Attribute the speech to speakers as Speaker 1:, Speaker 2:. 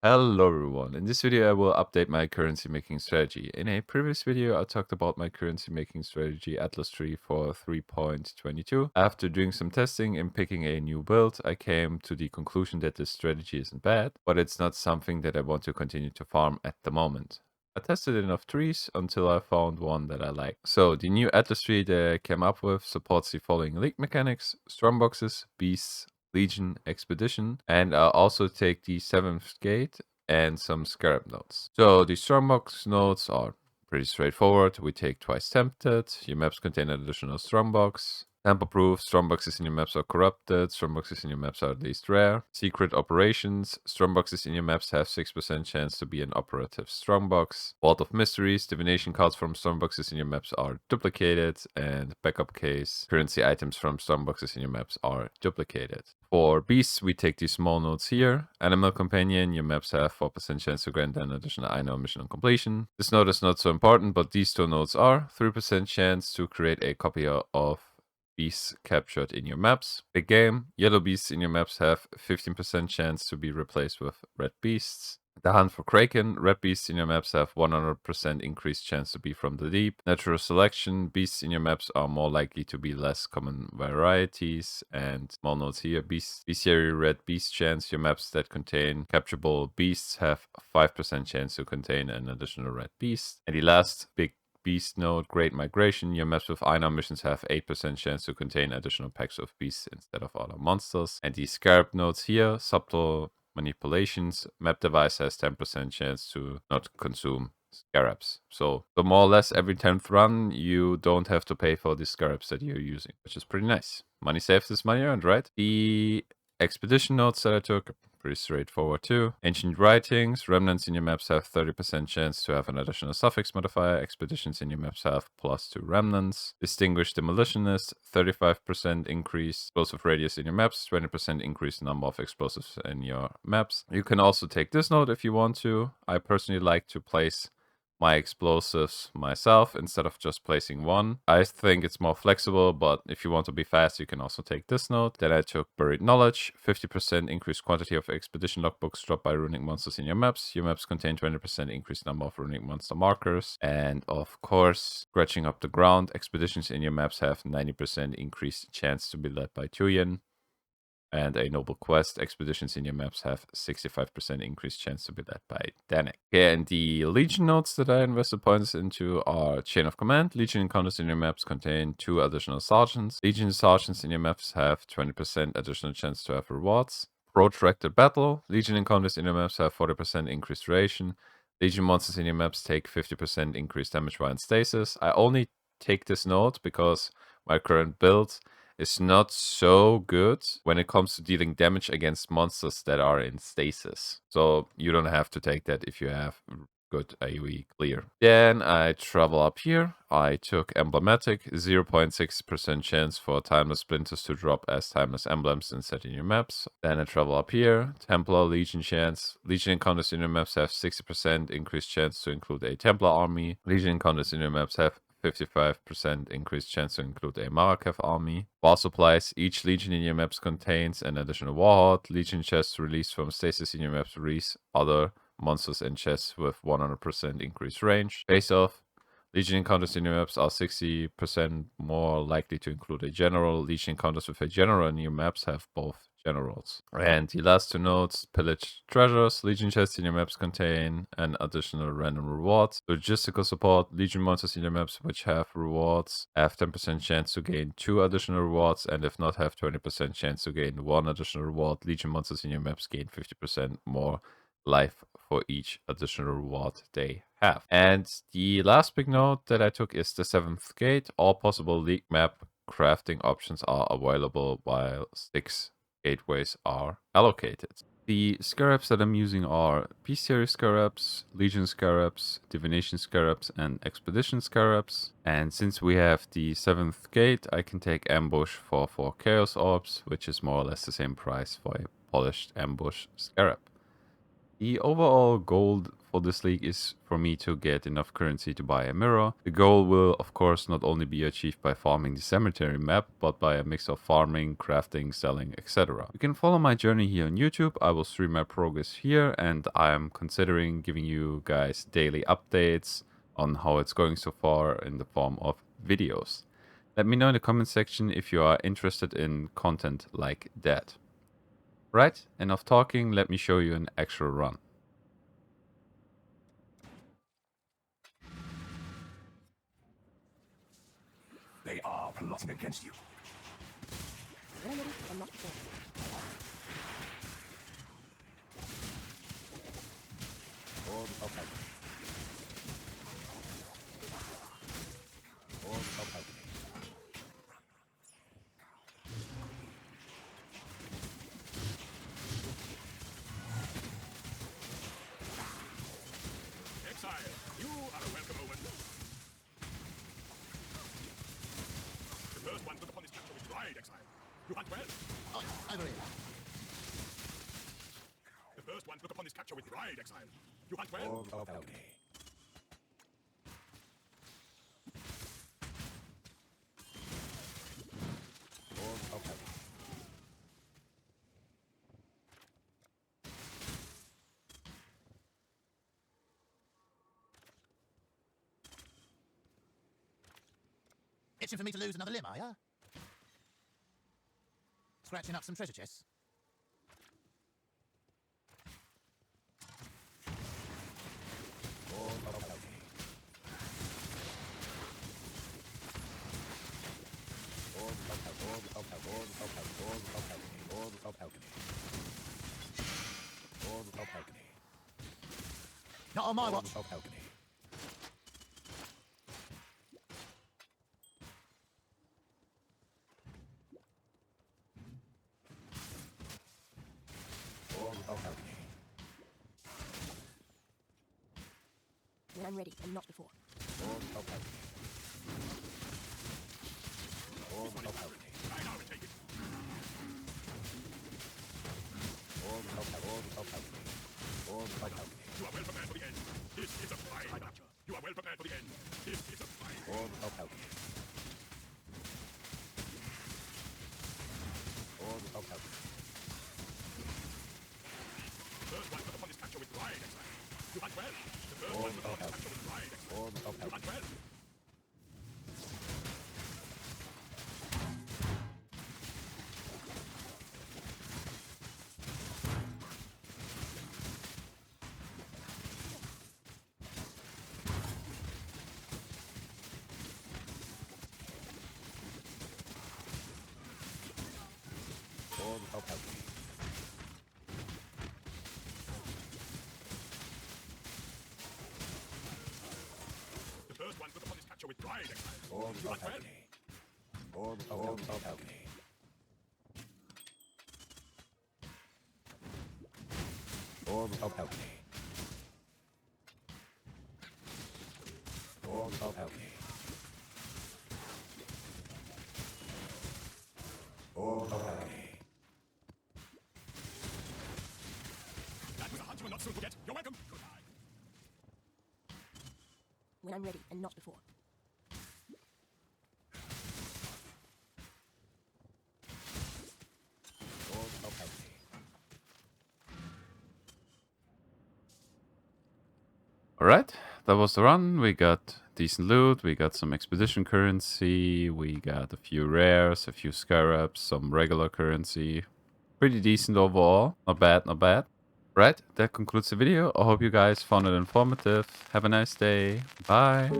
Speaker 1: Hello everyone, in this video I will update my currency making strategy. In a previous video I talked about my currency making strategy atlastree for 3.22. After doing some testing and picking a new build, I came to the conclusion that this strategy isn't bad, but it's not something that I want to continue to farm at the moment. I tested enough trees until I found one that I like. So the new atlastree that I came up with supports the following league mechanics: Strongboxes, beasts, Legion, Expedition, and I'll also take the 7th gate and some Scarab nodes. So the Strongbox nodes are pretty straightforward. We take twice tempted. Your maps contain an additional Strongbox. Tamper-proof, Strongboxes in your maps are corrupted, Strongboxes in your maps are at least rare. Secret operations, Strongboxes in your maps have 6% chance to be an operative Strongbox. Vault of Mysteries, divination cards from Strongboxes in your maps are duplicated, and backup case, currency items from Strongboxes in your maps are duplicated. For beasts, we take these small nodes here. Animal companion, your maps have 4% chance to grant an additional I know mission on completion. This node is not so important, but these two nodes are 3% chance to create a copy of beasts captured in your maps. Big game, yellow beasts in your maps have 15% chance to be replaced with red beasts. The hunt for Kraken, red beasts in your maps have 100% increased chance to be from the deep. Natural selection, beasts in your maps are more likely to be less common varieties. And small notes here, bestiary red beast chance, your maps that contain capturable beasts have 5% chance to contain an additional red beast. And the last big beast node, Great Migration, your maps with Einar missions have 8% chance to contain additional packs of beasts instead of other monsters. And the Scarab nodes here, subtle manipulations, map device has 10% chance to not consume Scarabs. So more or less every 10th run, you don't have to pay for the Scarabs that you're using, which is pretty nice. Money saved is money earned, right? The expedition nodes that I took, pretty straightforward too. Ancient writings, remnants in your maps have 30% chance to have an additional suffix modifier. Expeditions in your maps have +2 remnants. Distinguished demolitionist, 35% increase explosive radius in your maps, 20% increase number of explosives in your maps. You can also take this node if you want to. I personally like to place my explosives myself instead of just placing one. I think it's more flexible, but if you want to be fast, you can also take this node. Then I took Buried Knowledge, 50% increased quantity of expedition logbooks dropped by runic monsters in your maps. Your maps contain 20% increased number of runic monster markers. And of course, scratching up the ground, expeditions in your maps have 90% increased chance to be led by Tuyen. And a noble quest, expeditions in your maps have 65% increased chance to be led by Danik. Okay, and the Legion nodes that I invested points into are Chain of Command. Legion encounters in your maps contain 2 additional sergeants. Legion sergeants in your maps have 20% additional chance to have rewards. Protracted Battle. Legion encounters in your maps have 40% increased duration. Legion monsters in your maps take 50% increased damage while in stasis. I only take this node because my current build is not so good when it comes to dealing damage against monsters that are in stasis. So you don't have to take that if you have good AoE clear. Then I travel up here. I took Emblematic, 0.6% chance for Timeless Splinters to drop as Timeless Emblems instead in your maps. Then I travel up here. Templar Legion chance. Legion encounters in your maps have 60% increased chance to include a Templar army. Legion encounters in your maps have 55% increased chance to include a Marakav army. War supplies. Each legion in your maps contains an additional warhorse. Legion chests released from stasis in your maps release other monsters and chests with 100% increased range. Face off. Legion encounters in your maps are 60% more likely to include a general. Legion encounters with a general in your maps have both generals. And the last 2 nodes, Pillage Treasures. Legion chests in your maps contain an additional random reward. Logistical support. Legion monsters in your maps which have rewards have 10% chance to gain 2 additional rewards, and if not, have 20% chance to gain 1 additional reward. Legion monsters in your maps gain 50% more life for each additional reward they have. And the last big note that I took is the 7th gate. All possible league map crafting options are available while 6 gateways are allocated. The Scarabs that I'm using are Bestiary Scarabs, Legion Scarabs, Divination Scarabs, and Expedition Scarabs. And since we have the 7th gate, I can take Ambush for 4 Chaos Orbs, which is more or less the same price for a polished Ambush Scarab. The overall gold for this league is for me to get enough currency to buy a mirror. The goal will of course not only be achieved by farming the cemetery map, but by a mix of farming, crafting, selling, etc. You can follow my journey here on YouTube. I will stream my progress here, and I am considering giving you guys daily updates on how it's going so far in the form of videos. Let me know in the comment section if you are interested in content like that. Right, enough talking, let me show you an actual run.
Speaker 2: They are plotting against you. Exile, you are a welcome Owen. The first one to look upon this capture with pride, Exile. You hunt well.
Speaker 3: I believe.
Speaker 2: The first one to look upon this capture with pride, Exile. You hunt well.
Speaker 3: Itching for me to lose another limb, are ya? Scratching up some treasure chests. Not on my watch.
Speaker 4: When I'm ready, and not before.
Speaker 2: I now take it. You are well prepared for the end. This is a fine capture. You are well prepared for the end. This is a fine. First one to look upon this capture with pride, Exile. You hunt well. The first one to look upon this capture with pride, Exile. You hunt well. The first one to look upon this capture with pride, Exile. You hunt well. That was a hunt you will not soon forget. You're welcome. Goodbye.
Speaker 4: When I'm ready, and not before.
Speaker 1: Alright, that was the run. We got decent loot, we got some expedition currency, we got a few rares, a few scarabs, some regular currency. Pretty decent overall. Not bad, not bad. Right, that concludes the video. I hope you guys found it informative. Have a nice day. Bye.